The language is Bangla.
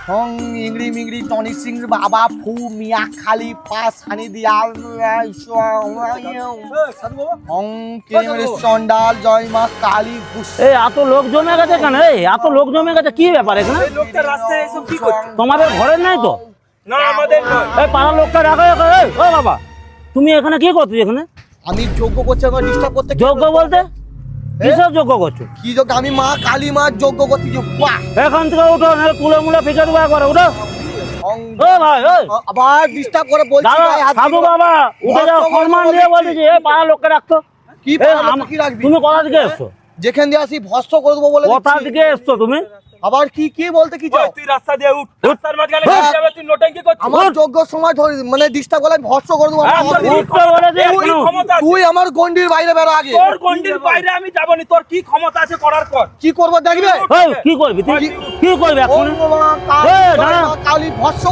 হং ইংরি মিংরি টনি সিং বাবা ফু মিয়া খালি পাস হানি দিয়াল হং কেমরে চন্ডাল জয় মা কালী ঘুষ। এই এত লোক জমে গেছে কেন? এই এত লোক জমে গেছে কি ব্যাপার এখানে? এই লোকটা রাস্তায় এসব কি করছে? তোমাদের ঘরের নাই তো? না আমাদের নয়। এই পাড়ার লোকটা রাখো। এই ও বাবা, তুমি এখানে কি করছো? এখানে আমি যোগ্য করছি, আমার ডিস্টার্ব করতে যোগ্য বলতে কিসব যোগ্য করছো? কি যোগ্য? আমি মা কালী মা যোগ্য করছি। বাহ, এখান থেকে উঠো, নাহলে তুলে মুলে ফিকে দেবো একবার। উঠো। ও ভাই, ওই আবার ডিস্টার্ব করে বলছি দাদা, ভাই, হাত সাধু দিবো। বাবা উঠে যাও, ভক্ত সম্মান বলে দিয়ে দিচ্ছি। বলতেছি। এই পাড়ার লোককে রাখতো। কি এই পাড়ার লোক আম- কি রাখবি? তুমি কোথা থেকে এসছো? যেখান দিয়ে আসি ভস্ত করে দেবো বলে কোথা দিচ্ছি। থেকে এসছো তুমি? আবার কি কি বলতে কি ওই চাও? তুই রাস্তা দিয়ে উঠ। রাস্তার মাঝখানে গাড়ি যাবে, তুই নোটঙ্কি করছিস। আমার যোগ্য সময় ধরে মানে ডিস্টার্ব করলে আমি ভস্ত করে দেবো। হ্যাঁ, আমার- তোর উঠতে বলেছে তুই এখনো। ক্ষমতা আছে। তুই আমার গন্ডির বাইরে বেরো আগে। তোর গন্ডির বাইরে আমি যাবনি। তোর কি ক্ষমতা আছে করার পর? কি করবো দেখবে? এই, কি করবি তুই? কি করবি এখন? ওম নমঃ এই, দাঁড়া। কালী ভস্ম